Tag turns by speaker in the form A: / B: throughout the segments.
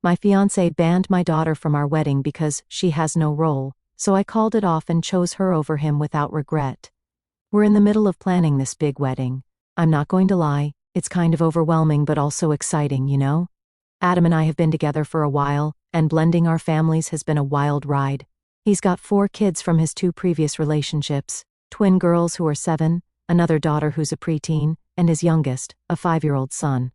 A: My fiancé banned my daughter from our wedding because she has no role, so I called it off and chose her over him without regret. We're in the middle of planning this big wedding. I'm not going to lie, it's kind of overwhelming but also exciting, you know? Adam and I have been together for a while, and blending our families has been a wild ride. He's got 4 kids from his 2 previous relationships, twin girls who are 7, another daughter who's a preteen, and his youngest, a 5-year-old son.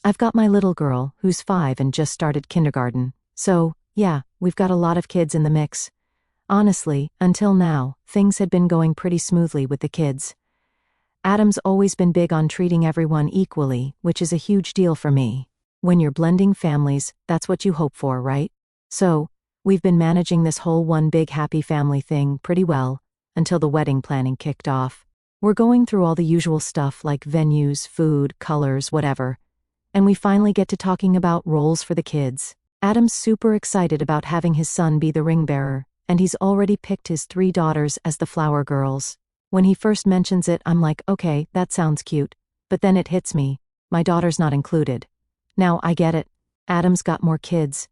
A: I've got my little girl, who's 5 and just started kindergarten, so, yeah, we've got a lot of kids in the mix. Honestly, until now, things had been going pretty smoothly with the kids. Adam's always been big on treating everyone equally, which is a huge deal for me. When you're blending families, that's what you hope for, right? So, we've been managing this whole one big happy family thing pretty well, until the wedding planning kicked off. We're going through all the usual stuff like venues, food, colors, whatever. And we finally get to talking about roles for the kids. Adam's super excited about having his son be the ring bearer, and he's already picked his 3 daughters as the flower girls. When he first mentions it, I'm like, okay, that sounds cute. But then it hits me, my daughter's not included. Now, I get it. Adam's got more kids.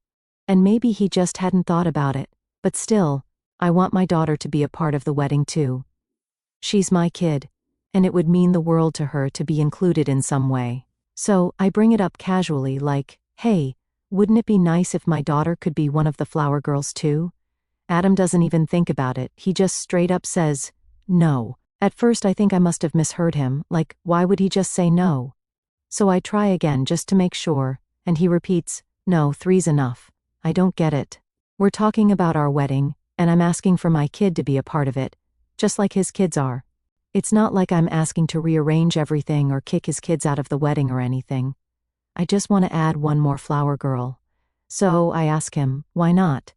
A: And maybe he just hadn't thought about it. But still, I want my daughter to be a part of the wedding too. She's my kid, and it would mean the world to her to be included in some way. So, I bring it up casually like, hey, wouldn't it be nice if my daughter could be one of the flower girls too? Adam doesn't even think about it, he just straight up says, no. At first I think I must have misheard him, like, why would he just say no? So I try again just to make sure, and he repeats, no, 3's enough. I don't get it. We're talking about our wedding, and I'm asking for my kid to be a part of it, just like his kids are. It's not like I'm asking to rearrange everything or kick his kids out of the wedding or anything. I just want to add one more flower girl. So I ask him, why not?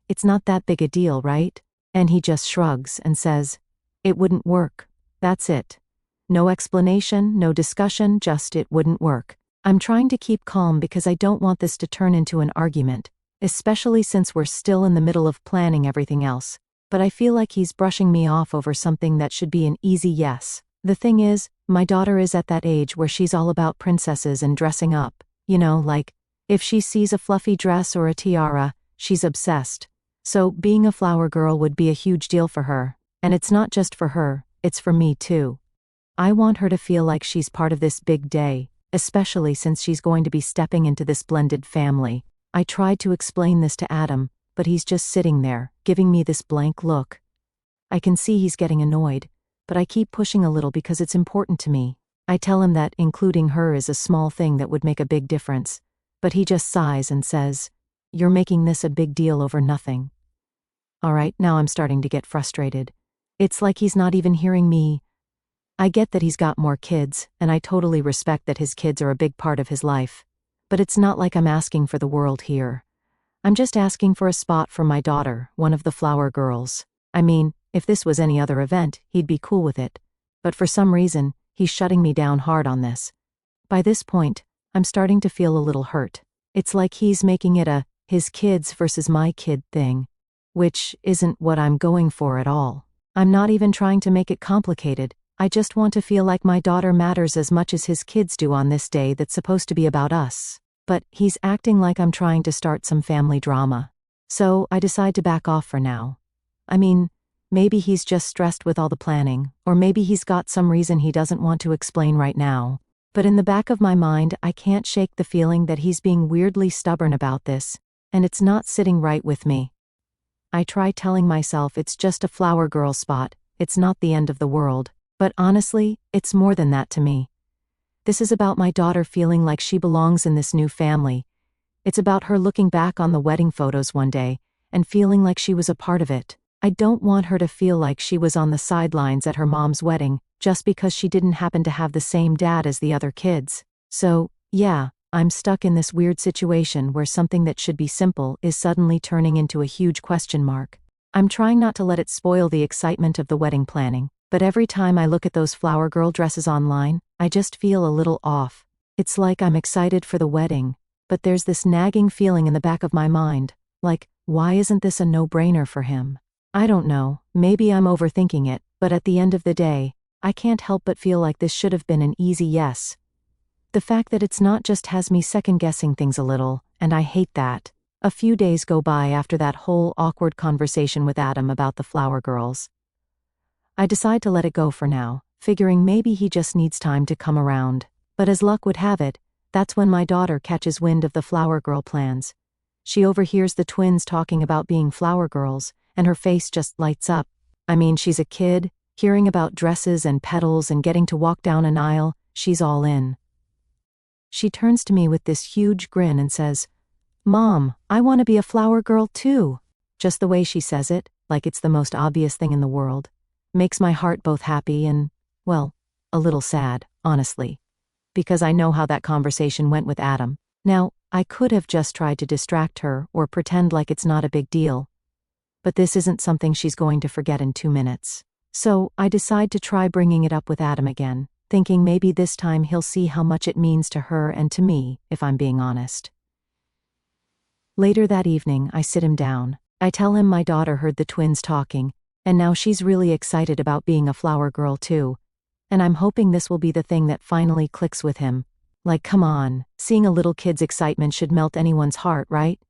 A: It's not that big a deal, right? And he just shrugs and says, it wouldn't work. That's it. No explanation, no discussion, just it wouldn't work. I'm trying to keep calm because I don't want this to turn into an argument, especially since we're still in the middle of planning everything else. But I feel like he's brushing me off over something that should be an easy yes. The thing is, my daughter is at that age where she's all about princesses and dressing up. You know, like, if she sees a fluffy dress or a tiara, she's obsessed. So, being a flower girl would be a huge deal for her. And it's not just for her, it's for me too. I want her to feel like she's part of this big day, especially since she's going to be stepping into this blended family. I tried to explain this to Adam, but he's just sitting there, giving me this blank look. I can see he's getting annoyed, but I keep pushing a little because it's important to me. I tell him that including her is a small thing that would make a big difference, but he just sighs and says, you're making this a big deal over nothing. Alright, now I'm starting to get frustrated. It's like he's not even hearing me. I get that he's got more kids, and I totally respect that his kids are a big part of his life. But it's not like I'm asking for the world here. I'm just asking for a spot for my daughter, one of the flower girls. I mean, if this was any other event, he'd be cool with it. But for some reason, he's shutting me down hard on this. By this point, I'm starting to feel a little hurt. It's like he's making it a his kids versus my kid thing, which isn't what I'm going for at all. I'm not even trying to make it complicated. I just want to feel like my daughter matters as much as his kids do on this day that's supposed to be about us. But he's acting like I'm trying to start some family drama. So I decide to back off for now. I mean, maybe he's just stressed with all the planning, or maybe he's got some reason he doesn't want to explain right now. But in the back of my mind, I can't shake the feeling that he's being weirdly stubborn about this, and it's not sitting right with me. I try telling myself it's just a flower girl spot, it's not the end of the world. But honestly, it's more than that to me. This is about my daughter feeling like she belongs in this new family. It's about her looking back on the wedding photos one day and feeling like she was a part of it. I don't want her to feel like she was on the sidelines at her mom's wedding just because she didn't happen to have the same dad as the other kids. So, yeah, I'm stuck in this weird situation where something that should be simple is suddenly turning into a huge question mark. I'm trying not to let it spoil the excitement of the wedding planning. But every time I look at those flower girl dresses online, I just feel a little off. It's like I'm excited for the wedding, but there's this nagging feeling in the back of my mind, like, why isn't this a no-brainer for him? I don't know, maybe I'm overthinking it, but at the end of the day, I can't help but feel like this should have been an easy yes. The fact that it's not just has me second-guessing things a little, and I hate that. A few days go by after that whole awkward conversation with Adam about the flower girls. I decide to let it go for now, figuring maybe he just needs time to come around. But as luck would have it, that's when my daughter catches wind of the flower girl plans. She overhears the twins talking about being flower girls, and her face just lights up. I mean, she's a kid, hearing about dresses and petals and getting to walk down an aisle, she's all in. She turns to me with this huge grin and says, "Mom, I want to be a flower girl too." Just the way she says it, like it's the most obvious thing in the world, makes my heart both happy and, well, a little sad, honestly. Because I know how that conversation went with Adam. Now, I could have just tried to distract her or pretend like it's not a big deal. But this isn't something she's going to forget in 2 minutes. So, I decide to try bringing it up with Adam again, thinking maybe this time he'll see how much it means to her and to me, if I'm being honest. Later that evening, I sit him down. I tell him my daughter heard the twins talking, and now she's really excited about being a flower girl too. And I'm hoping this will be the thing that finally clicks with him. Like, come on, seeing a little kid's excitement should melt anyone's heart, right?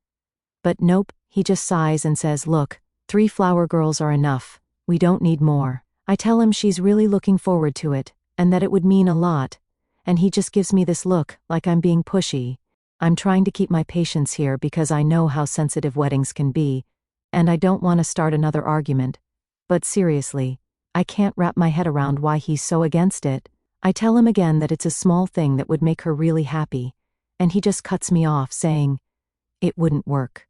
A: But nope, he just sighs and says, "Look, 3 flower girls are enough. We don't need more." I tell him she's really looking forward to it, and that it would mean a lot. And he just gives me this look, like I'm being pushy. I'm trying to keep my patience here because I know how sensitive weddings can be, and I don't want to start another argument. But seriously, I can't wrap my head around why he's so against it. I tell him again that it's a small thing that would make her really happy, and he just cuts me off, saying, "It wouldn't work."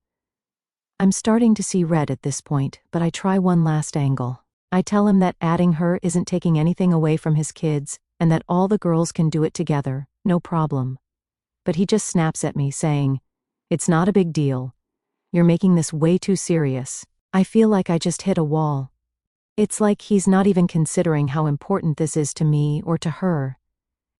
A: I'm starting to see red at this point, but I try one last angle. I tell him that adding her isn't taking anything away from his kids, and that all the girls can do it together, no problem. But he just snaps at me, saying, "It's not a big deal. You're making this way too serious." I feel like I just hit a wall. It's like he's not even considering how important this is to me or to her.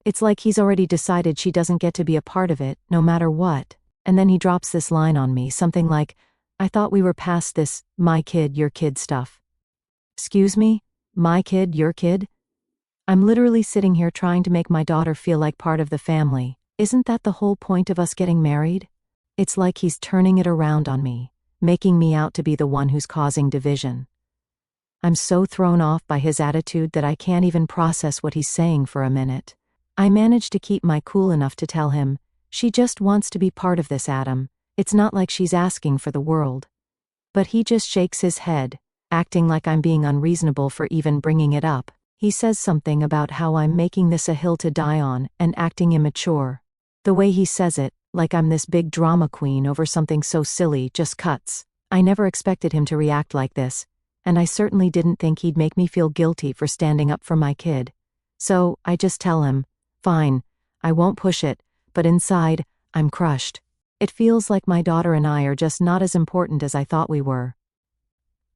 A: It's like he's already decided she doesn't get to be a part of it, no matter what. And then he drops this line on me, something like, "I thought we were past this, my kid, your kid stuff." Excuse me? My kid, your kid? I'm literally sitting here trying to make my daughter feel like part of the family. Isn't that the whole point of us getting married? It's like he's turning it around on me, making me out to be the one who's causing division. I'm so thrown off by his attitude that I can't even process what he's saying for a minute. I manage to keep my cool enough to tell him, "She just wants to be part of this, Adam. It's not like she's asking for the world." But he just shakes his head, acting like I'm being unreasonable for even bringing it up. He says something about how I'm making this a hill to die on and acting immature. The way he says it, like I'm this big drama queen over something so silly, just cuts. I never expected him to react like this, and I certainly didn't think he'd make me feel guilty for standing up for my kid. So, I just tell him, "Fine, I won't push it," but inside, I'm crushed. It feels like my daughter and I are just not as important as I thought we were.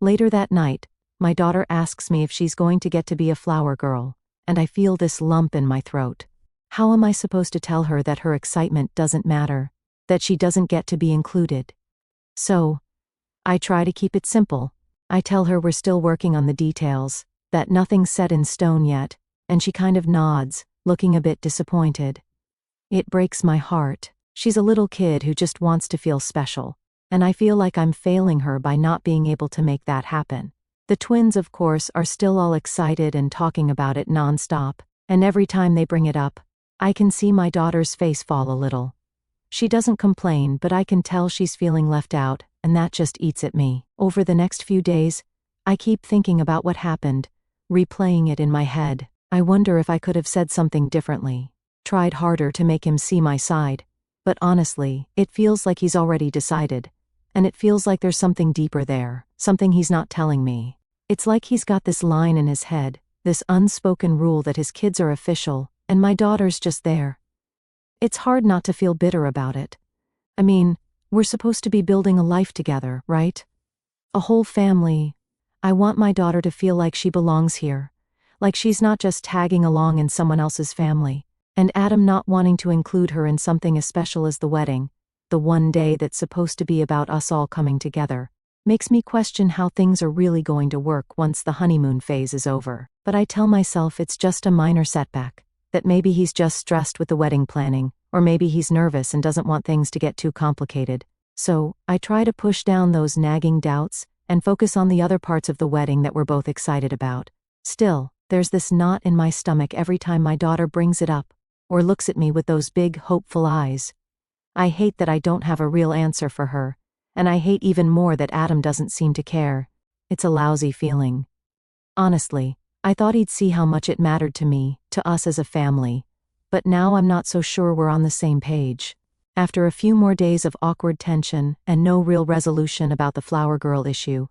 A: Later that night, my daughter asks me if she's going to get to be a flower girl, and I feel this lump in my throat. How am I supposed to tell her that her excitement doesn't matter, that she doesn't get to be included? So, I try to keep it simple. I tell her we're still working on the details, that nothing's set in stone yet, and she kind of nods, looking a bit disappointed. It breaks my heart. She's a little kid who just wants to feel special, and I feel like I'm failing her by not being able to make that happen. The twins, of course, are still all excited and talking about it nonstop, and every time they bring it up, I can see my daughter's face fall a little. She doesn't complain, but I can tell she's feeling left out, and that just eats at me. Over the next few days, I keep thinking about what happened, replaying it in my head. I wonder if I could have said something differently, tried harder to make him see my side. But honestly, it feels like he's already decided, and it feels like there's something deeper there, something he's not telling me. It's like he's got this line in his head, this unspoken rule that his kids are official, and my daughter's just there. It's hard not to feel bitter about it. I mean, we're supposed to be building a life together, right? A whole family. I want my daughter to feel like she belongs here, like she's not just tagging along in someone else's family. And Adam not wanting to include her in something as special as the wedding, the one day that's supposed to be about us all coming together, makes me question how things are really going to work once the honeymoon phase is over. But I tell myself it's just a minor setback, that maybe he's just stressed with the wedding planning, Or maybe he's nervous and doesn't want things to get too complicated. So, I try to push down those nagging doubts and focus on the other parts of the wedding that we're both excited about. Still, there's this knot in my stomach every time my daughter brings it up, or looks at me with those big, hopeful eyes. I hate that I don't have a real answer for her, and I hate even more that Adam doesn't seem to care. It's a lousy feeling. Honestly, I thought he'd see how much it mattered to me, to us as a family, but now I'm not so sure we're on the same page. After a few more days of awkward tension and no real resolution about the flower girl issue,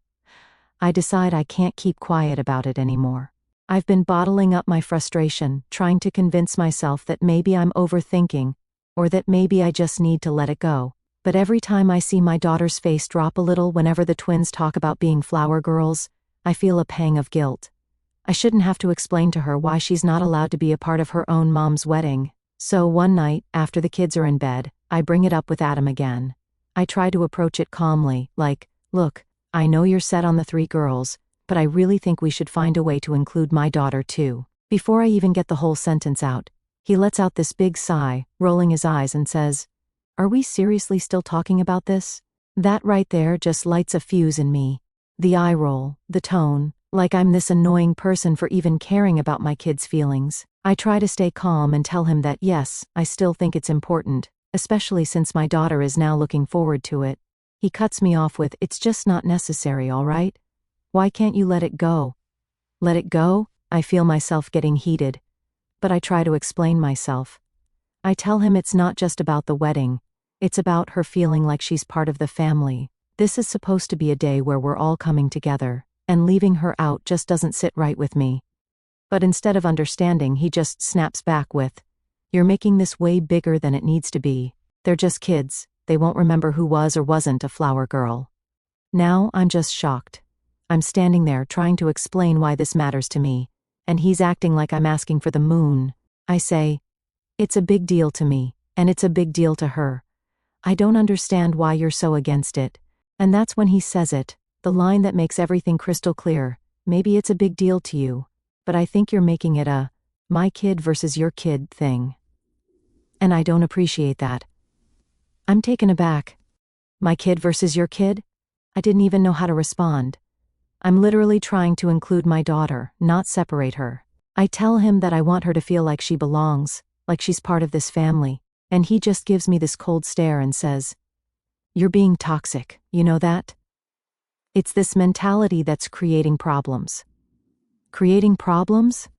A: I decide I can't keep quiet about it anymore. I've been bottling up my frustration, trying to convince myself that maybe I'm overthinking, or that maybe I just need to let it go. But every time I see my daughter's face drop a little whenever the twins talk about being flower girls, I feel a pang of guilt. I shouldn't have to explain to her why she's not allowed to be a part of her own mom's wedding. So one night, after the kids are in bed, I bring it up with Adam again. I try to approach it calmly, like, look, I know you're set on the 3 girls, but I really think we should find a way to include my daughter too. Before I even get the whole sentence out, he lets out this big sigh, rolling his eyes and says, "Are we seriously still talking about this?" That right there just lights a fuse in me. The eye roll, the tone, like I'm this annoying person for even caring about my kids' feelings. I try to stay calm and tell him that yes, I still think it's important, especially since my daughter is now looking forward to it. He cuts me off with, "It's just not necessary, all right? Why can't you let it go?" Let it go? I feel myself getting heated. But I try to explain myself. I tell him it's not just about the wedding. It's about her feeling like she's part of the family. This is supposed to be a day where we're all coming together, and leaving her out just doesn't sit right with me. But instead of understanding, he just snaps back with, "You're making this way bigger than it needs to be. They're just kids. They won't remember who was or wasn't a flower girl." Now I'm just shocked. I'm standing there trying to explain why this matters to me, and he's acting like I'm asking for the moon. I say, "It's a big deal to me, and it's a big deal to her. I don't understand why you're so against it." And that's when he says it, the line that makes everything crystal clear. "Maybe it's a big deal to you, but I think you're making it a my kid versus your kid thing. And I don't appreciate that." I'm taken aback. My kid versus your kid? I didn't even know how to respond. I'm literally trying to include my daughter, not separate her. I tell him that I want her to feel like she belongs, like she's part of this family, and he just gives me this cold stare and says, "You're being toxic, you know that?" It's this mentality that's creating problems. Creating problems?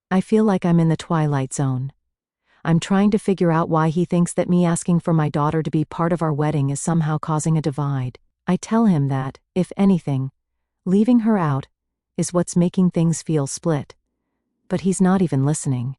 A: I feel like I'm in the twilight zone. I'm trying to figure out why he thinks that me asking for my daughter to be part of our wedding is somehow causing a divide. I tell him that, if anything, leaving her out is what's making things feel split. But he's not even listening.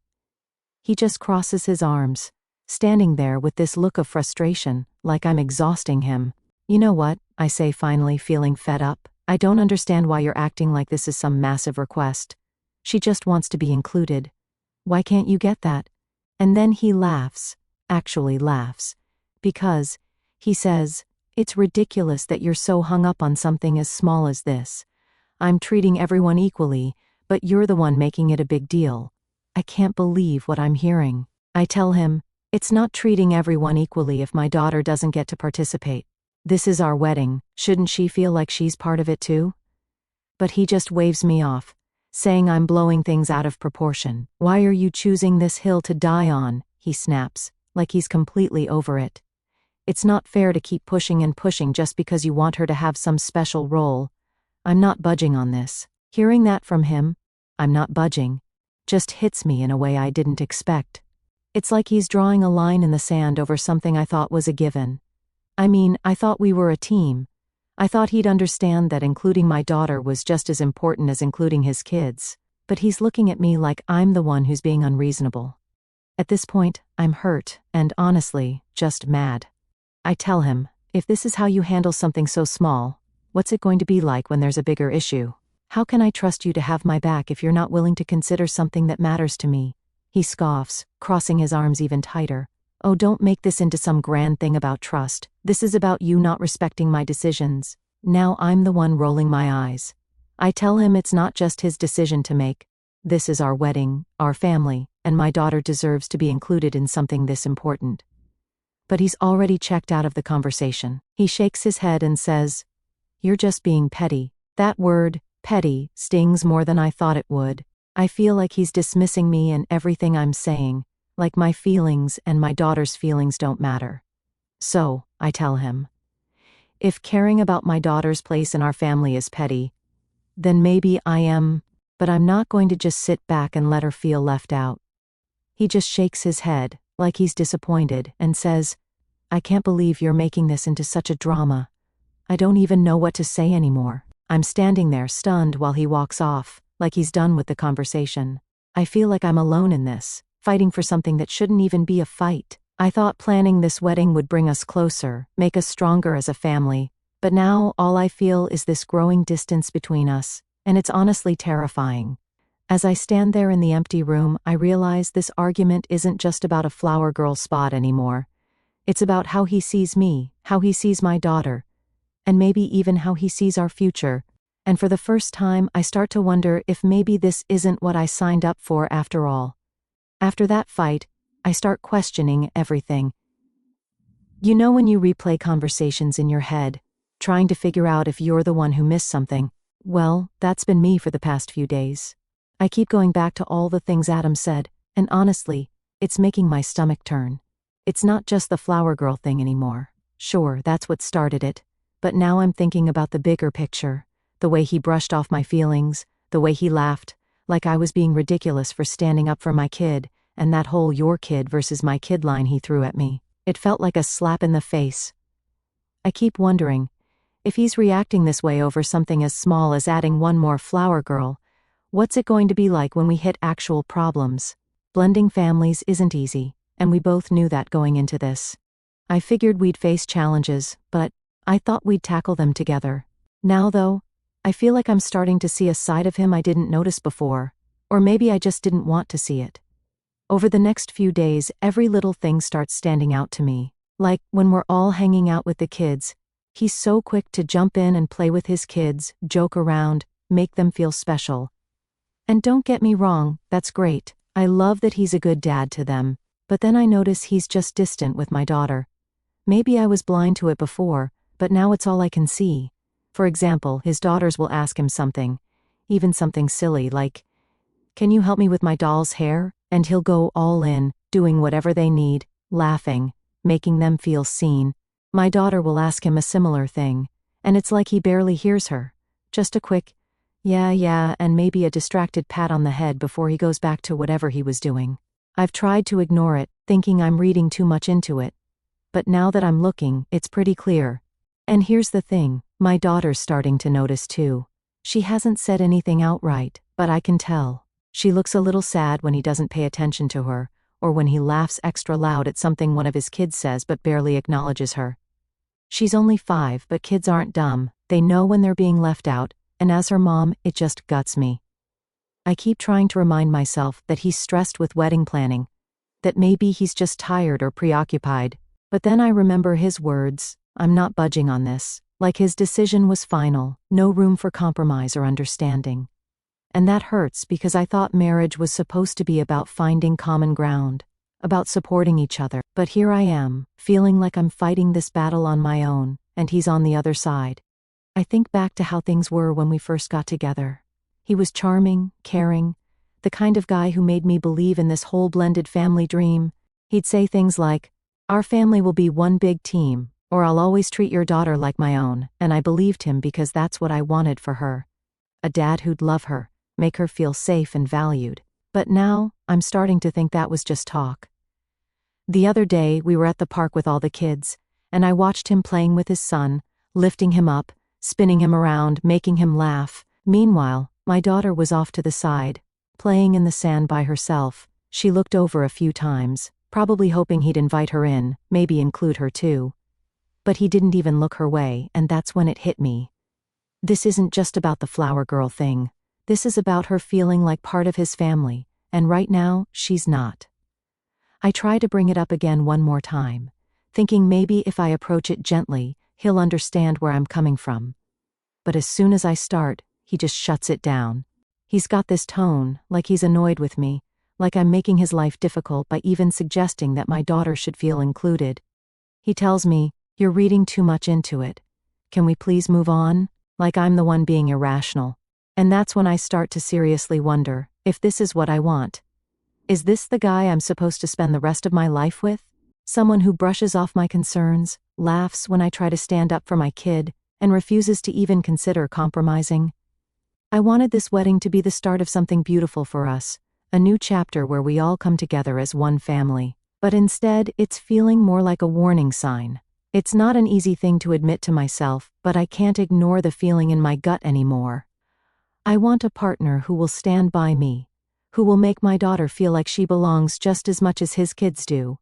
A: He just crosses his arms, standing there with this look of frustration, like I'm exhausting him. "You know what?" I say finally, feeling fed up. "I don't understand why you're acting like this is some massive request. She just wants to be included. Why can't you get that?" And then he laughs, actually laughs, because, he says, "It's ridiculous that you're so hung up on something as small as this. I'm treating everyone equally, but you're the one making it a big deal." I can't believe what I'm hearing. I tell him, "It's not treating everyone equally if my daughter doesn't get to participate. This is our wedding, shouldn't she feel like she's part of it too?" But he just waves me off, saying I'm blowing things out of proportion. "Why are you choosing this hill to die on?" he snaps, like he's completely over it. "It's not fair to keep pushing and pushing just because you want her to have some special role. I'm not budging on this." Hearing that from him, "I'm not budging," just hits me in a way I didn't expect. It's like he's drawing a line in the sand over something I thought was a given. I mean, I thought we were a team. I thought he'd understand that including my daughter was just as important as including his kids. But he's looking at me like I'm the one who's being unreasonable. At this point, I'm hurt, and honestly, just mad. I tell him, "If this is how you handle something so small, what's it going to be like when there's a bigger issue? How can I trust you to have my back if you're not willing to consider something that matters to me?" He scoffs, crossing his arms even tighter. "Oh, don't make this into some grand thing about trust. This is about you not respecting my decisions." Now I'm the one rolling my eyes. I tell him it's not just his decision to make. This is our wedding, our family, and my daughter deserves to be included in something this important. but he's already checked out of the conversation. He shakes his head and says, "You're just being petty." That word, petty, stings more than I thought it would. I feel like he's dismissing me and everything I'm saying, like my feelings and my daughter's feelings don't matter. So, I tell him, if caring about my daughter's place in our family is petty, then maybe I am, but I'm not going to just sit back and let her feel left out. He just shakes his head, like he's disappointed, and says, "I can't believe you're making this into such a drama. I don't even know what to say anymore." I'm standing there stunned while he walks off, like he's done with the conversation. I feel like I'm alone in this, fighting for something that shouldn't even be a fight. I thought planning this wedding would bring us closer, make us stronger as a family, but now all I feel is this growing distance between us, and it's honestly terrifying. As I stand there in the empty room, I realize this argument isn't just about a flower girl spot anymore. It's about how he sees me, how he sees my daughter, and maybe even how he sees our future. And for the first time, I start to wonder if maybe this isn't what I signed up for after all. After that fight, I start questioning everything. You know when you replay conversations in your head, trying to figure out if you're the one who missed something? Well, that's been me for the past few days. I keep going back to all the things Adam said, and honestly, it's making my stomach turn. It's not just the flower girl thing anymore. Sure, that's what started it, but now I'm thinking about the bigger picture. The way he brushed off my feelings, the way he laughed, like I was being ridiculous for standing up for my kid, and that whole "your kid versus my kid" line he threw at me. It felt like a slap in the face. I keep wondering, if he's reacting this way over something as small as adding one more flower girl, what's it going to be like when we hit actual problems? Blending families isn't easy, and we both knew that going into this. I figured we'd face challenges, but I thought we'd tackle them together. Now though, I feel like I'm starting to see a side of him I didn't notice before, or maybe I just didn't want to see it. Over the next few days, every little thing starts standing out to me. Like, when we're all hanging out with the kids, he's so quick to jump in and play with his kids, joke around, make them feel special. And don't get me wrong, that's great. I love that he's a good dad to them, but then I notice he's just distant with my daughter. Maybe I was blind to it before, but now it's all I can see. For example, his daughters will ask him something, even something silly like, "Can you help me with my doll's hair?" And he'll go all in, doing whatever they need, laughing, making them feel seen. My daughter will ask him a similar thing, and it's like he barely hears her. Just a quick, yeah, and maybe a distracted pat on the head before he goes back to whatever he was doing. I've tried to ignore it, thinking I'm reading too much into it. But now that I'm looking, it's pretty clear. And here's the thing, my daughter's starting to notice too. She hasn't said anything outright, but I can tell. She looks a little sad when he doesn't pay attention to her, or when he laughs extra loud at something one of his kids says but barely acknowledges her. She's only 5, but kids aren't dumb. They know when they're being left out, and as her mom, it just guts me. I keep trying to remind myself that he's stressed with wedding planning, that maybe he's just tired or preoccupied, but then I remember his words, "I'm not budging on this," like his decision was final, no room for compromise or understanding. And that hurts because I thought marriage was supposed to be about finding common ground, about supporting each other. But here I am, feeling like I'm fighting this battle on my own, and he's on the other side. I think back to how things were when we first got together. He was charming, caring, the kind of guy who made me believe in this whole blended family dream. He'd say things like, "Our family will be one big team," or "I'll always treat your daughter like my own," and I believed him because that's what I wanted for her. A dad who'd love her, make her feel safe and valued. But now, I'm starting to think that was just talk. The other day, we were at the park with all the kids, and I watched him playing with his son, lifting him up, spinning him around, making him laugh. Meanwhile, my daughter was off to the side, playing in the sand by herself. She looked over a few times, probably hoping he'd invite her in, maybe include her too. But he didn't even look her way, and that's when it hit me. This isn't just about the flower girl thing. This is about her feeling like part of his family, and right now, she's not. I try to bring it up again one more time, thinking maybe if I approach it gently, he'll understand where I'm coming from. But as soon as I start, he just shuts it down. He's got this tone, like he's annoyed with me, like I'm making his life difficult by even suggesting that my daughter should feel included. He tells me, "You're reading too much into it. Can we please move on?" Like I'm the one being irrational. And that's when I start to seriously wonder if this is what I want. Is this the guy I'm supposed to spend the rest of my life with? Someone who brushes off my concerns, laughs when I try to stand up for my kid, and refuses to even consider compromising? I wanted this wedding to be the start of something beautiful for us, a new chapter where we all come together as one family. But instead, it's feeling more like a warning sign. It's not an easy thing to admit to myself, but I can't ignore the feeling in my gut anymore. I want a partner who will stand by me, who will make my daughter feel like she belongs just as much as his kids do.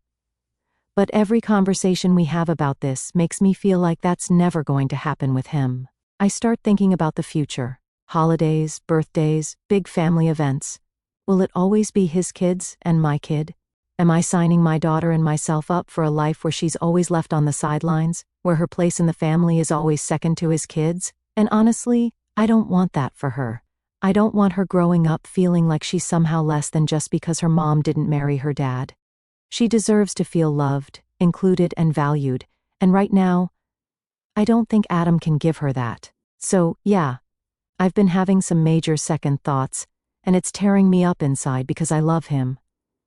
A: But every conversation we have about this makes me feel like that's never going to happen with him. I start thinking about the future. Holidays, birthdays, big family events. Will it always be his kids and my kid? Am I signing my daughter and myself up for a life where she's always left on the sidelines, where her place in the family is always second to his kids? And honestly, I don't want that for her. I don't want her growing up feeling like she's somehow less than just because her mom didn't marry her dad. She deserves to feel loved, included, and valued, and right now, I don't think Adam can give her that. So, yeah, I've been having some major second thoughts, and it's tearing me up inside because I love him.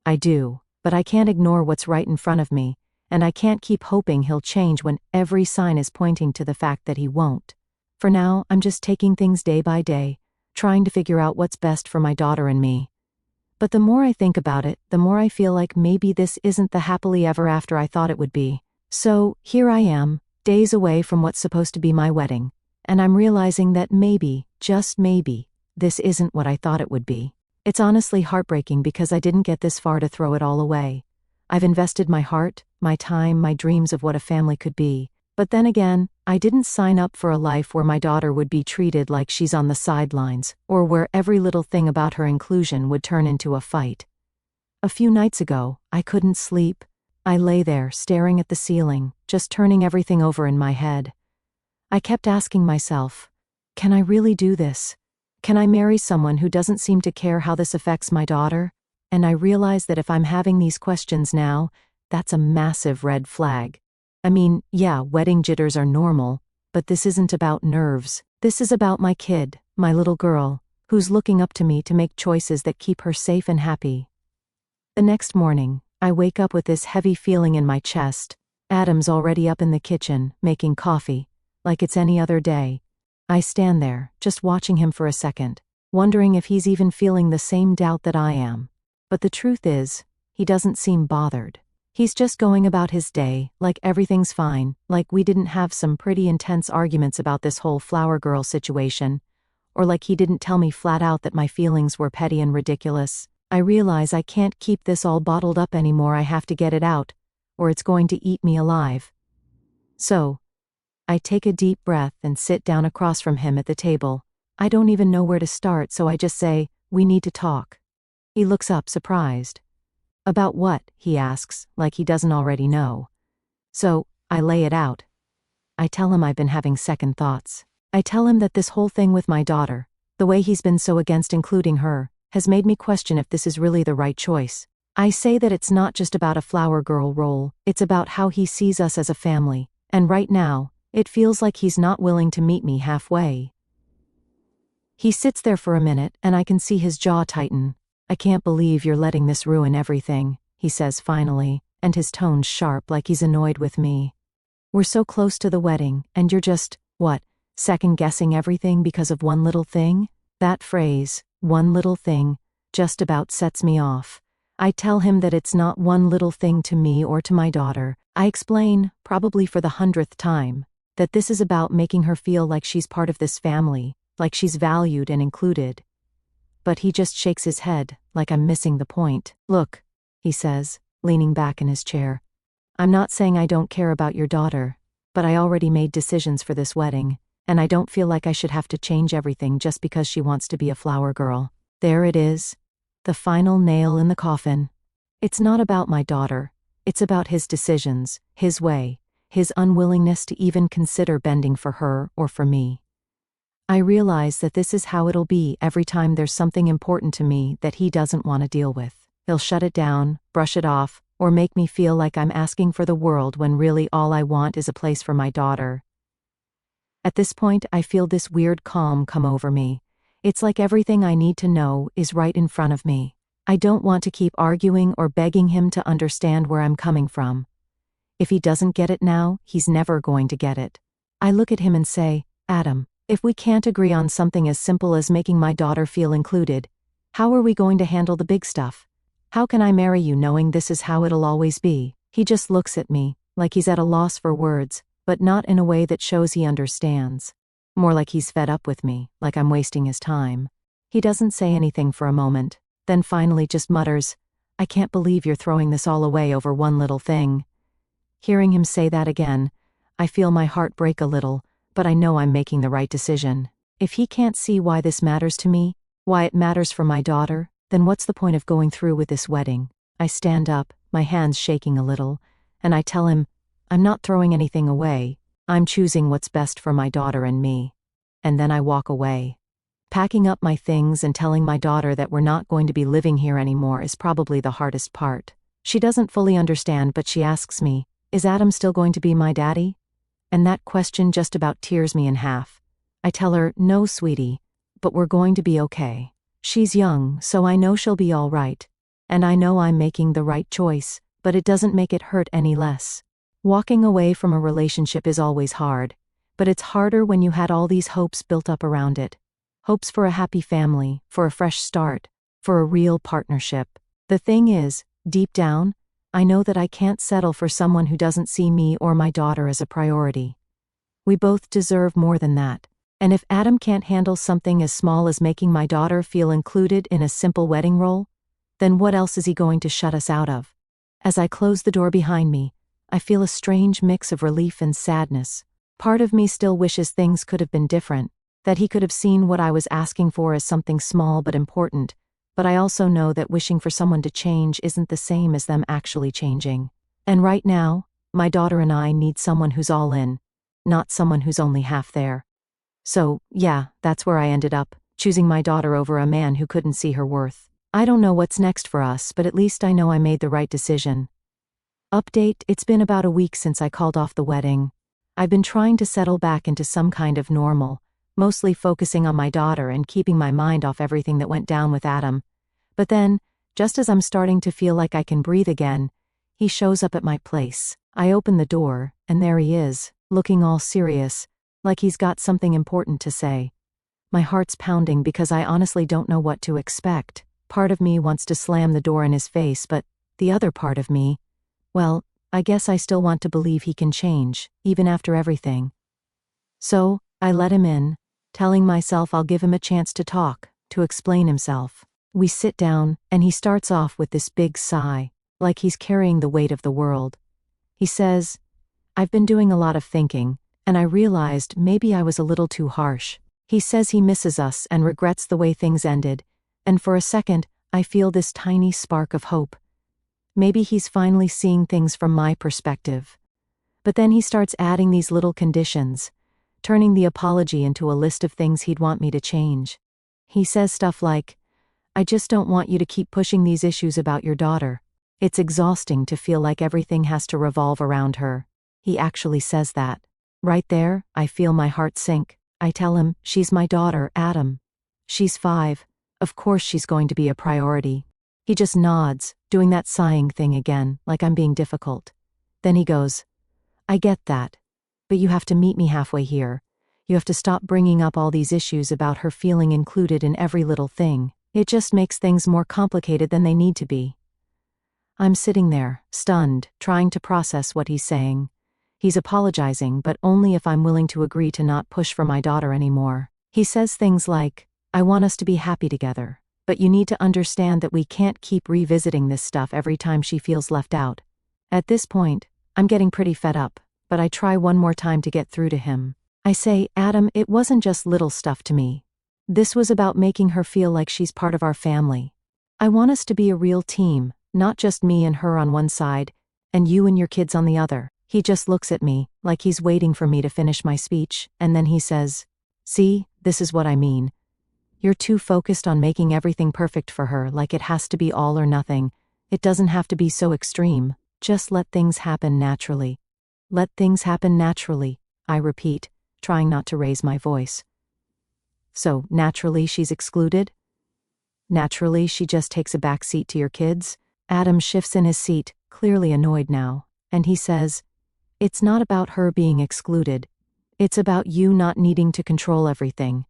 A: I do, but I can't ignore what's right in front of me, and I can't keep hoping he'll change when every sign is pointing to the fact that he won't. For now, I'm just taking things day by day, trying to figure out what's best for my daughter and me. But the more I think about it, the more I feel like maybe this isn't the happily ever after I thought it would be. So, here I am, days away from what's supposed to be my wedding, and I'm realizing that maybe, just maybe, this isn't what I thought it would be. It's honestly heartbreaking because I didn't get this far to throw it all away. I've invested my heart, my time, my dreams of what a family could be. But then again, I didn't sign up for a life where my daughter would be treated like she's on the sidelines, or where every little thing about her inclusion would turn into a fight. A few nights ago, I couldn't sleep. I lay there, staring at the ceiling, just turning everything over in my head. I kept asking myself, can I really do this? Can I marry someone who doesn't seem to care how this affects my daughter? And I realized that if I'm having these questions now, that's a massive red flag. I mean, yeah, wedding jitters are normal, but this isn't about nerves. This is about my kid, my little girl, who's looking up to me to make choices that keep her safe and happy. The next morning, I wake up with this heavy feeling in my chest. Adam's already up in the kitchen, making coffee, like it's any other day. I stand there, just watching him for a second, wondering if he's even feeling the same doubt that I am. But the truth is, he doesn't seem bothered. He's just going about his day, like everything's fine, like we didn't have some pretty intense arguments about this whole flower girl situation, or like he didn't tell me flat out that my feelings were petty and ridiculous. I realize I can't keep this all bottled up anymore. I have to get it out, or it's going to eat me alive. So, I take a deep breath and sit down across from him at the table. I don't even know where to start, so I just say, "We need to talk." He looks up, surprised. "About what?" he asks, like he doesn't already know. So, I lay it out. I tell him I've been having second thoughts. I tell him that this whole thing with my daughter, the way he's been so against including her, has made me question if this is really the right choice. I say that it's not just about a flower girl role, it's about how he sees us as a family, and right now, it feels like he's not willing to meet me halfway. He sits there for a minute, and I can see his jaw tighten. "I can't believe you're letting this ruin everything," he says finally, and his tone's sharp, like he's annoyed with me. "We're so close to the wedding, and you're just, what, second-guessing everything because of one little thing?" That phrase, "one little thing," just about sets me off. I tell him that it's not one little thing to me or to my daughter. I explain, probably for the 100th time, that this is about making her feel like she's part of this family, like she's valued and included. But he just shakes his head, like I'm missing the point. "Look," he says, leaning back in his chair. "I'm not saying I don't care about your daughter, but I already made decisions for this wedding, and I don't feel like I should have to change everything just because she wants to be a flower girl." There it is, the final nail in the coffin. It's not about my daughter, it's about his decisions, his way, his unwillingness to even consider bending for her or for me. I realize that this is how it'll be every time there's something important to me that he doesn't want to deal with. He'll shut it down, brush it off, or make me feel like I'm asking for the world when really all I want is a place for my daughter. At this point, I feel this weird calm come over me. It's like everything I need to know is right in front of me. I don't want to keep arguing or begging him to understand where I'm coming from. If he doesn't get it now, he's never going to get it. I look at him and say, Adam, if we can't agree on something as simple as making my daughter feel included, how are we going to handle the big stuff? How can I marry you knowing this is how it'll always be? He just looks at me, like he's at a loss for words, but not in a way that shows he understands. More like he's fed up with me, like I'm wasting his time. He doesn't say anything for a moment, then finally just mutters, I can't believe you're throwing this all away over one little thing. Hearing him say that again, I feel my heart break a little, but I know I'm making the right decision. If he can't see why this matters to me, why it matters for my daughter, then what's the point of going through with this wedding? I stand up, my hands shaking a little, and I tell him, I'm not throwing anything away, I'm choosing what's best for my daughter and me. And then I walk away. Packing up my things and telling my daughter that we're not going to be living here anymore is probably the hardest part. She doesn't fully understand, but she asks me, is Adam still going to be my daddy? And that question just about tears me in half. I tell her, no, sweetie, but we're going to be okay. She's young, so I know she'll be all right. And I know I'm making the right choice, but it doesn't make it hurt any less. Walking away from a relationship is always hard, but it's harder when you had all these hopes built up around it. Hopes for a happy family, for a fresh start, for a real partnership. The thing is, deep down, I know that I can't settle for someone who doesn't see me or my daughter as a priority. We both deserve more than that. And if Adam can't handle something as small as making my daughter feel included in a simple wedding role, then what else is he going to shut us out of? As I close the door behind me, I feel a strange mix of relief and sadness. Part of me still wishes things could have been different, that he could have seen what I was asking for as something small but important, but I also know that wishing for someone to change isn't the same as them actually changing. And right now, my daughter and I need someone who's all in, not someone who's only half there. So, yeah, that's where I ended up, choosing my daughter over a man who couldn't see her worth. I don't know what's next for us, but at least I know I made the right decision. Update: it's been about a week since I called off the wedding. I've been trying to settle back into some kind of normal, mostly focusing on my daughter and keeping my mind off everything that went down with Adam. But then, just as I'm starting to feel like I can breathe again, he shows up at my place. I open the door, and there he is, looking all serious, like he's got something important to say. My heart's pounding because I honestly don't know what to expect. Part of me wants to slam the door in his face, but the other part of me, well, I guess I still want to believe he can change, even after everything. So, I let him in, telling myself I'll give him a chance to talk, to explain himself. We sit down, and he starts off with this big sigh, like he's carrying the weight of the world. He says, I've been doing a lot of thinking, and I realized maybe I was a little too harsh. He says he misses us and regrets the way things ended, and for a second, I feel this tiny spark of hope. Maybe he's finally seeing things from my perspective. But then he starts adding these little conditions, turning the apology into a list of things he'd want me to change. He says stuff like, I just don't want you to keep pushing these issues about your daughter. It's exhausting to feel like everything has to revolve around her. He actually says that. Right there, I feel my heart sink. I tell him, she's my daughter, Adam. She's 5. Of course she's going to be a priority. He just nods, doing that sighing thing again, like I'm being difficult. Then he goes, I get that. But you have to meet me halfway here. You have to stop bringing up all these issues about her feeling included in every little thing. It just makes things more complicated than they need to be. I'm sitting there, stunned, trying to process what he's saying. He's apologizing, but only if I'm willing to agree to not push for my daughter anymore. He says things like, I want us to be happy together, but you need to understand that we can't keep revisiting this stuff every time she feels left out. At this point, I'm getting pretty fed up, but I try one more time to get through to him. I say, Adam, it wasn't just little stuff to me. This was about making her feel like she's part of our family. I want us to be a real team, not just me and her on one side, and you and your kids on the other. He just looks at me, like he's waiting for me to finish my speech, and then he says, see, this is what I mean. You're too focused on making everything perfect for her, like it has to be all or nothing, It doesn't have to be so extreme. Just let things happen naturally. Let things happen naturally, I repeat, trying not to raise my voice. So, naturally she's excluded? Naturally she just takes a back seat to your kids? Adam shifts in his seat, clearly annoyed now, and he says, "It's not about her being excluded. It's about you not needing to control everything.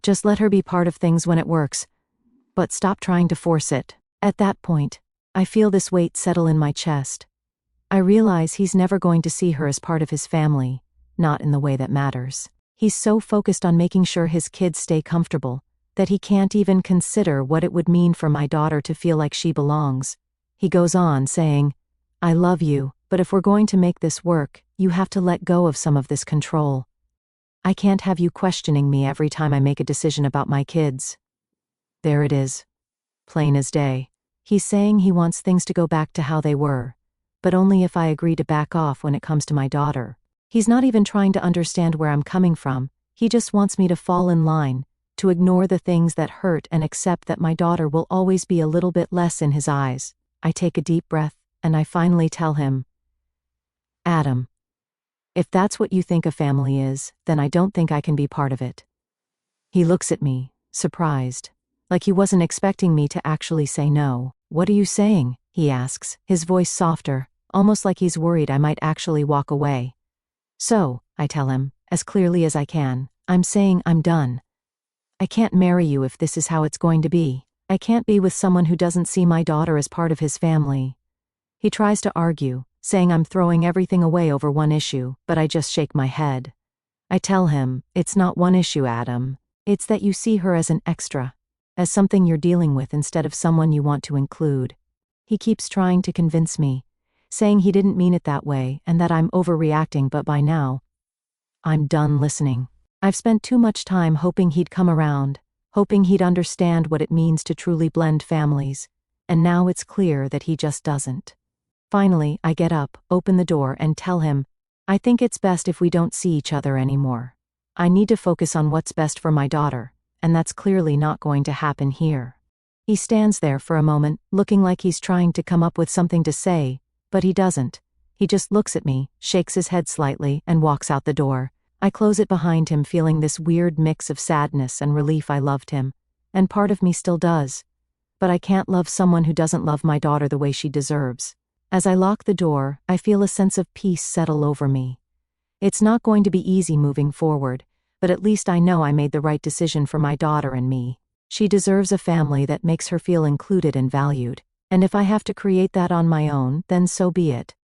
A: Just let her be part of things when it works, but stop trying to force it." At that point, I feel this weight settle in my chest. I realize he's never going to see her as part of his family, not in the way that matters. He's so focused on making sure his kids stay comfortable that he can't even consider what it would mean for my daughter to feel like she belongs. He goes on, saying, "I love you, but if we're going to make this work, you have to let go of some of this control. I can't have you questioning me every time I make a decision about my kids." There it is. Plain as day. He's saying he wants things to go back to how they were, but only if I agree to back off when it comes to my daughter. He's not even trying to understand where I'm coming from. He just wants me to fall in line, to ignore the things that hurt and accept that my daughter will always be a little bit less in his eyes. I take a deep breath, and I finally tell him, "Adam, if that's what you think a family is, then I don't think I can be part of it." He looks at me, surprised, like he wasn't expecting me to actually say no. "What are you saying?" he asks, his voice softer, almost like he's worried I might actually walk away. "So," I tell him, as clearly as I can, "I'm saying I'm done. I can't marry you if this is how it's going to be. I can't be with someone who doesn't see my daughter as part of his family." He tries to argue, saying I'm throwing everything away over one issue, but I just shake my head. I tell him, "It's not one issue, Adam. It's that you see her as an extra, as something you're dealing with instead of someone you want to include." He keeps trying to convince me, saying he didn't mean it that way and that I'm overreacting, but by now, I'm done listening. I've spent too much time hoping he'd come around, hoping he'd understand what it means to truly blend families, and now it's clear that he just doesn't. Finally, I get up, open the door, and tell him, "I think it's best if we don't see each other anymore. I need to focus on what's best for my daughter, and that's clearly not going to happen here." He stands there for a moment, looking like he's trying to come up with something to say, but he doesn't. He just looks at me, shakes his head slightly, and walks out the door. I close it behind him, feeling this weird mix of sadness and relief. I loved him, and part of me still does. But I can't love someone who doesn't love my daughter the way she deserves. As I lock the door, I feel a sense of peace settle over me. It's not going to be easy moving forward, but at least I know I made the right decision for my daughter and me. She deserves a family that makes her feel included and valued, and if I have to create that on my own, then so be it.